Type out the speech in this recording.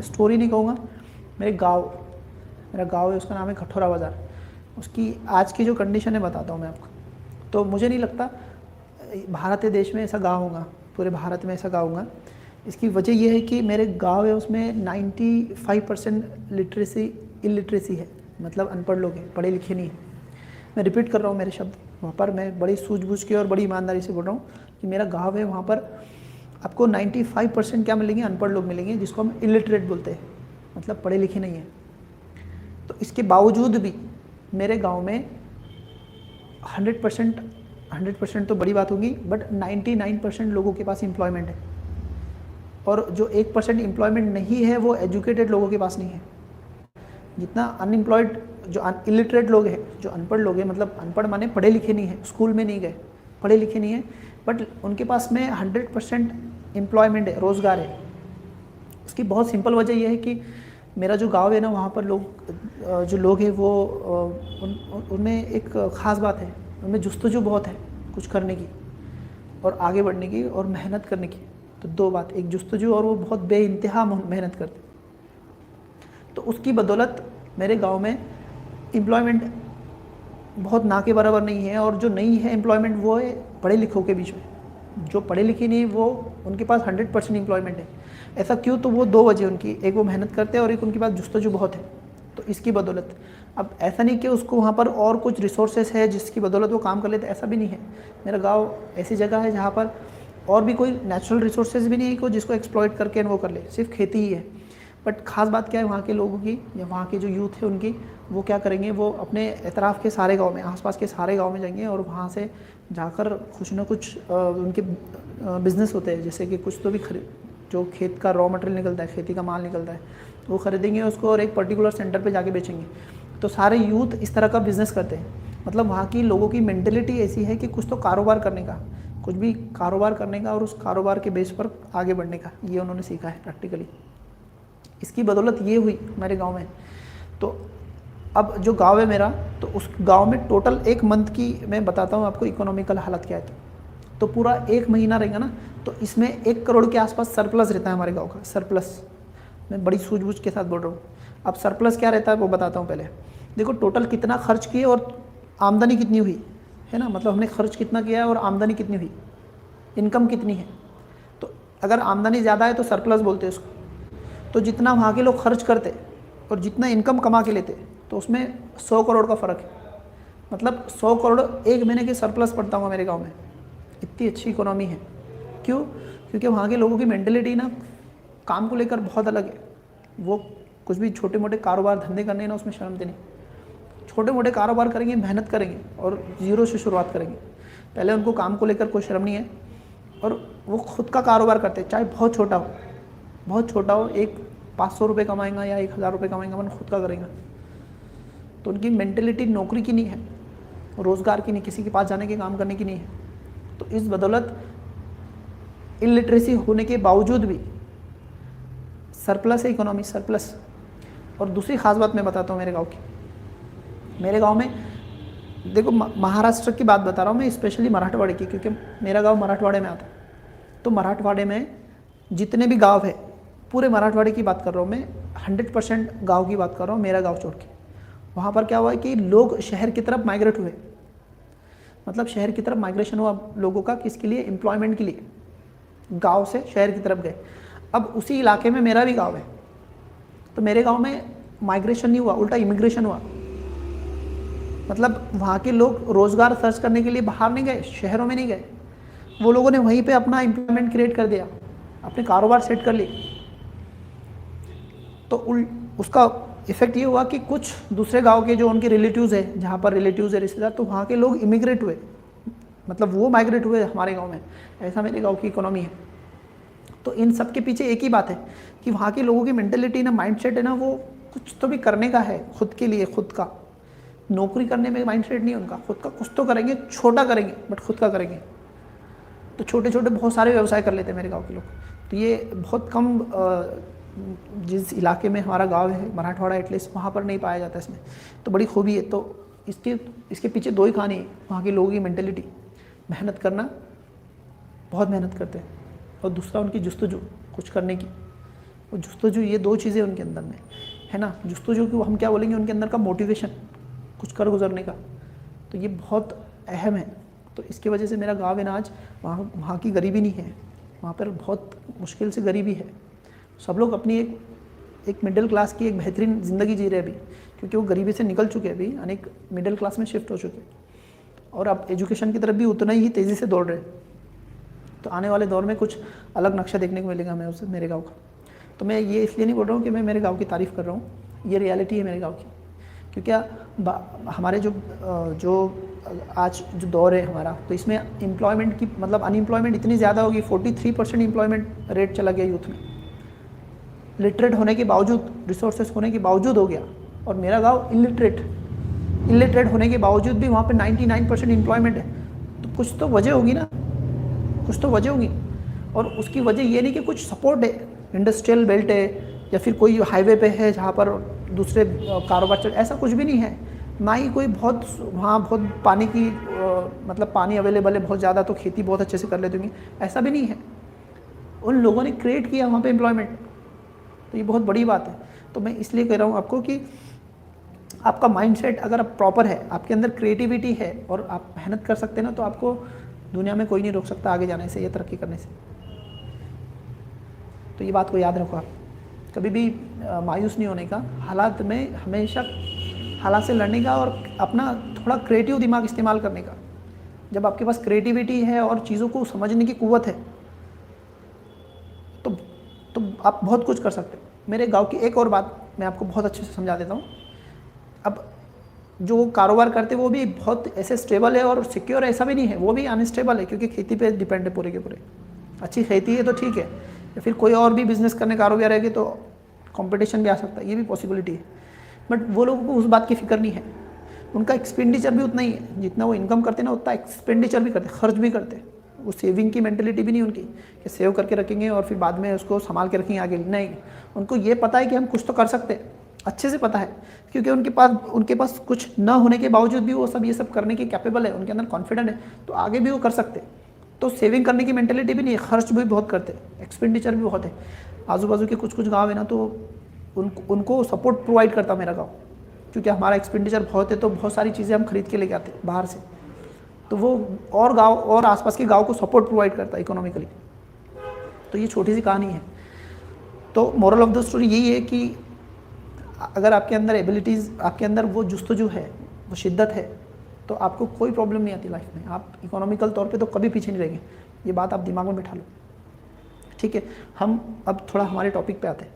Story नहीं कहूँगा, मेरा गाँव है, उसका नाम है कठोरा बाज़ार। उसकी आज की जो कंडीशन है बताता हूँ मैं आपको। तो मुझे नहीं लगता भारत देश में ऐसा गाँव होगा, पूरे भारत में ऐसा गाँव होगा। इसकी वजह यह है कि मेरे गांव है उसमें 95% इलिटरेसी है, मतलब अनपढ़ लोग हैं, पढ़े लिखे नहीं हैं। मैं रिपीट कर रहा हूँ मेरे शब्द, वहाँ पर मैं बड़ी सूझबूझ के और बड़ी ईमानदारी से बोल रहा हूँ कि मेरा गांव है, वहाँ पर आपको 95% क्या मिलेंगे, अनपढ़ लोग मिलेंगे, जिसको हम इलिटरेट बोलते हैं, मतलब पढ़े लिखे नहीं हैं। तो इसके बावजूद भी मेरे गाँव में 100% तो बड़ी बात होगी, बट 99% लोगों के पास एम्प्लॉयमेंट है। और जो 1% एम्प्लॉयमेंट नहीं है वो एजुकेटेड लोगों के पास नहीं है। जितना अनएम्प्लॉयड, जो इलिटरेट लोग हैं, जो अनपढ़ लोग हैं, मतलब अनपढ़ माने पढ़े लिखे नहीं है, स्कूल में नहीं गए, पढ़े लिखे नहीं है, बट उनके पास में 100% एम्प्लॉयमेंट है, रोज़गार है। उसकी बहुत सिंपल वजह यह है कि मेरा जो गांव है ना, वहाँ पर जो लोग हैं वो उनमें एक ख़ास बात है, उनमें जुस्तजू बहुत है कुछ करने की और आगे बढ़ने की और मेहनत करने की। तो दो बात, एक जुस्तजू और वो बहुत बेइंतहा मेहनत करते। तो उसकी बदौलत मेरे गांव में एम्प्लॉयमेंट बहुत ना के बराबर नहीं है, और जो नहीं है एम्प्लॉयमेंट वो है पढ़े लिखों के बीच में। जो पढ़े लिखे नहीं वो उनके पास 100% एम्प्लॉयमेंट है। ऐसा क्यों? तो वो दो वजह उनकी, एक वो मेहनत करते हैं और एक उनके पास जुस्तजू बहुत है। तो इसकी बदौलत, अब ऐसा नहीं कि उसको वहाँ पर और कुछ रिसोर्सेज है जिसकी बदौलत वो काम कर लेते, ऐसा भी नहीं है। मेरा गाँव ऐसी जगह है जहाँ पर और भी कोई नेचुरल रिसोर्सेज भी नहीं है को जिसको एक्सप्लॉइट करके वो कर ले, सिर्फ खेती ही है। बट ख़ास बात क्या है वहाँ के लोगों की, या वहाँ के जो यूथ है उनकी, वो क्या करेंगे, वो अपने एतराफ़ के सारे गांव में, आसपास के सारे गांव में जाएंगे और वहाँ से जाकर कुछ ना कुछ उनके बिज़नेस होते हैं, जैसे कि कुछ तो भी जो खेत का रॉ मटेरियल निकलता है, खेती का माल निकलता है, वो ख़रीदेंगे उसको और एक पर्टिकुलर सेंटर पे जाके बेचेंगे। तो सारे यूथ इस तरह का बिज़नेस करते हैं। मतलब वहाँ की लोगों की मेंटेलिटी ऐसी है कि कुछ तो कारोबार करने का, कुछ भी कारोबार करने का और उस कारोबार के बेस पर आगे बढ़ने का, ये उन्होंने सीखा है प्रैक्टिकली। इसकी बदौलत ये हुई मेरे गांव में। तो अब जो गांव है मेरा, तो उस गांव में टोटल एक मंथ की मैं बताता हूँ आपको इकोनॉमिकल हालत क्या है। तो पूरा एक महीना रहेगा ना, तो इसमें 1 करोड़ के आसपास सरप्लस रहता है हमारे गांव का। सरप्लस, मैं बड़ी सूझबूझ के साथ बोल रहा हूँ। अब सरप्लस क्या रहता है वो बताता हूँ। पहले देखो टोटल कितना खर्च किए और आमदनी कितनी हुई है ना, मतलब हमने खर्च कितना किया है और आमदनी कितनी हुई, इनकम कितनी है। तो अगर आमदनी ज़्यादा है तो सरप्लस बोलते हैं उसको। तो जितना वहाँ के लोग खर्च करते और जितना इनकम कमा के लेते, तो उसमें 100 करोड़ का फ़र्क है। मतलब 100 करोड़ एक महीने के सरप्लस पड़ता हुआ मेरे गांव में। इतनी अच्छी इकोनॉमी है। क्यों? क्योंकि वहाँ के लोगों की मेंटेलिटी ना काम को लेकर बहुत अलग है। वो कुछ भी छोटे मोटे कारोबार धंधे करने ना उसमें शर्म नहीं, छोटे मोटे कारोबार करेंगे, मेहनत करेंगे और ज़ीरो से शुरुआत करेंगे। पहले उनको काम को लेकर कोई शर्म नहीं है और वो खुद का कारोबार करते हैं, चाहे बहुत छोटा हो, बहुत छोटा हो, एक 500 रुपये कमाएगा या 1000 रुपये कमाएगा, मन खुद का करेगा। तो उनकी मेंटेलिटी नौकरी की नहीं है, रोज़गार की नहीं, किसी के पास जाने के काम करने की नहीं है। तो इस बदौलत इलिटरेसी होने के बावजूद भी सरप्लस है, इकोनॉमी सरप्लस। और दूसरी ख़ास बात मैं बताता हूँ मेरे गांव की। मेरे गांव में देखो, महाराष्ट्र की बात बता रहा हूँ मैं, स्पेशली मराठवाड़े की, क्योंकि मेरा गांव मराठवाड़े में आता है। तो मराठवाड़े में जितने भी गांव है, पूरे मराठवाड़े की बात कर रहा हूँ मैं, 100% गांव की बात कर रहा हूँ, मेरा गांव छोड़ के। वहाँ पर क्या हुआ है कि लोग शहर की तरफ माइग्रेट हुए, मतलब शहर की तरफ माइग्रेशन हुआ लोगों का, किसके लिए? एम्प्लॉयमेंट के लिए। गांव से शहर की तरफ गए। अब उसी इलाके में मेरा भी गांव है, तो मेरे गांव में माइग्रेशन नहीं हुआ, उल्टा इमिग्रेशन हुआ। मतलब वहाँ के लोग रोज़गार सर्च करने के लिए बाहर नहीं गए, शहरों में नहीं गए, वो लोगों ने वहीं पे अपना एम्प्लॉयमेंट क्रिएट कर दिया, अपने कारोबार सेट कर लिए। तो उसका इफेक्ट ये हुआ कि कुछ दूसरे गांव के जो उनके रिलेटिव्स है, जहाँ पर रिलेटिव्स है, रिश्तेदार, तो वहाँ के लोग इमिग्रेट हुए, मतलब वो माइग्रेट हुए हमारे गांव में। ऐसा मेरे गांव की इकोनॉमी है। तो इन सब के पीछे एक ही बात है कि वहाँ के लोगों की मेंटेलिटी ना, माइंडसेट है ना, वो कुछ तो भी करने का है खुद के लिए, खुद का। नौकरी करने में माइंडसेट नहीं है उनका, खुद का कुछ तो करेंगे, छोटा करेंगे बट खुद का करेंगे। तो छोटे छोटे बहुत सारे व्यवसाय कर लेते हैं मेरे गाँव के लोग। तो ये बहुत कम, जिस इलाके में हमारा गांव है, मराठवाड़ा एटलीस्ट, वहाँ पर नहीं पाया जाता इसमें। तो बड़ी खूबी है। तो इसके पीछे दो ही कहानी है। वहाँ के लोगों की मेंटेलिटी, मेहनत करना, बहुत मेहनत करते हैं, और दूसरा उनकी जुस्तजू कुछ करने की। वो जुस्तजू, ये दो चीज़ें उनके अंदर में है ना। जुस्तजू की हम क्या बोलेंगे, उनके अंदर का मोटिवेशन कुछ कर गुजरने का, तो ये बहुत अहम है। तो इसकी वजह से मेरा गाँव है ना आज, वहाँ की गरीबी नहीं है, वहाँ पर बहुत मुश्किल से गरीबी है। सब लोग अपनी एक मिडिल क्लास की एक बेहतरीन ज़िंदगी जी रहे हैं अभी, क्योंकि वो गरीबी से निकल चुके हैं, अभी अनेक मिडिल क्लास में शिफ्ट हो चुके हैं, और अब एजुकेशन की तरफ भी उतना ही तेज़ी से दौड़ रहे हैं। तो आने वाले दौर में कुछ अलग नक्शा देखने को मिलेगा हमें उससे, मेरे गाँव का। तो मैं ये इसलिए नहीं बोल रहा हूँ कि मैं मेरे गाँव की तारीफ़ कर रहा हूँ, ये रियलिटी है मेरे गाँव की। क्योंकि हमारे जो आज जो दौर है हमारा, तो इसमें एम्प्लॉयमेंट की मतलब अनएम्प्लॉयमेंट इतनी ज़्यादा होगी, 43% एम्प्लॉयमेंट रेट चला गया यूथ में, लिटरेट होने के बावजूद, रिसोर्सेस होने के बावजूद हो गया। और मेरा गांव इलिटरेट होने के बावजूद भी वहाँ पे 99% एम्प्लॉयमेंट है। तो कुछ तो वजह होगी ना, कुछ तो वजह होगी। और उसकी वजह ये नहीं कि कुछ सपोर्ट है, इंडस्ट्रियल बेल्ट है या फिर कोई हाईवे पे है जहाँ पर दूसरे कारोबार चल, ऐसा कुछ भी नहीं है। ना ही कोई बहुत वहाँ बहुत पानी की मतलब पानी अवेलेबल है बहुत ज़्यादा, तो खेती बहुत अच्छे से कर लेते होंगे, ऐसा भी नहीं है। उन लोगों ने क्रिएट किया वहाँ पे एम्प्लॉयमेंट, तो ये बहुत बड़ी बात है। तो मैं इसलिए कह रहा हूँ आपको कि आपका माइंडसेट अगर आप प्रॉपर है, आपके अंदर क्रिएटिविटी है और आप मेहनत कर सकते हैं ना, तो आपको दुनिया में कोई नहीं रोक सकता आगे जाने से या तरक्की करने से। तो ये बात को याद रखो आप, कभी भी मायूस नहीं होने का, हालात में हमेशा हालात से लड़ने का और अपना थोड़ा क्रिएटिव दिमाग इस्तेमाल करने का। जब आपके पास क्रिएटिविटी है और चीज़ों को समझने की कुव्वत है, तो आप बहुत कुछ कर सकते हो। मेरे गांव की एक और बात मैं आपको बहुत अच्छे से समझा देता हूँ। अब जो कारोबार करते हैं वो भी बहुत ऐसे स्टेबल है और सिक्योर, ऐसा भी नहीं है, वो भी अनस्टेबल है, क्योंकि खेती पे डिपेंड है पूरे के पूरे। अच्छी खेती है तो ठीक है, या फिर कोई और भी बिजनेस करने कारोबार रहेगी तो कंपटीशन भी आ सकता है, ये भी पॉसिबिलिटी है। बट वो लोगों को उस बात की फिक्र नहीं है, उनका एक्सपेंडिचर भी उतना ही है, जितना वो इनकम करते हैं ना उतना एक्सपेंडिचर भी करते, खर्च भी करते हैं। वो सेविंग की मेंटेलिटी भी नहीं उनकी कि सेव करके रखेंगे और फिर बाद में उसको संभाल के रखेंगे आगे, नहीं। उनको ये पता है कि हम कुछ तो कर सकते हैं, अच्छे से पता है, क्योंकि उनके पास कुछ ना होने के बावजूद भी वो सब ये सब करने की कैपेबल है, उनके अंदर कॉन्फिडेंट है, तो आगे भी वो कर सकते हैं। तो सेविंग करने की मेंटेलिटी भी नहीं है, खर्च भी बहुत करते हैं, एक्सपेंडिचर भी बहुत है। आजू बाजू के कुछ गाँव है ना, तो उनको सपोर्ट प्रोवाइड करता मेरा गाँव, क्योंकि हमारा एक्सपेंडिचर बहुत है, तो बहुत सारी चीज़ें हम खरीद के लेके आते हैं बाहर से, तो वो और गांव और आसपास के गांव को सपोर्ट प्रोवाइड करता है इकोनॉमिकली। तो ये छोटी सी कहानी है। तो मोरल ऑफ द स्टोरी यही है कि अगर आपके अंदर एबिलिटीज़, आपके अंदर वो जुस्तजू है, वो शिद्दत है, तो आपको कोई प्रॉब्लम नहीं आती लाइफ में। आप इकोनॉमिकल तौर पे तो कभी पीछे नहीं रहेंगे, ये बात आप दिमाग में बिठा लो। ठीक है, हम अब थोड़ा हमारे टॉपिक पे आते हैं।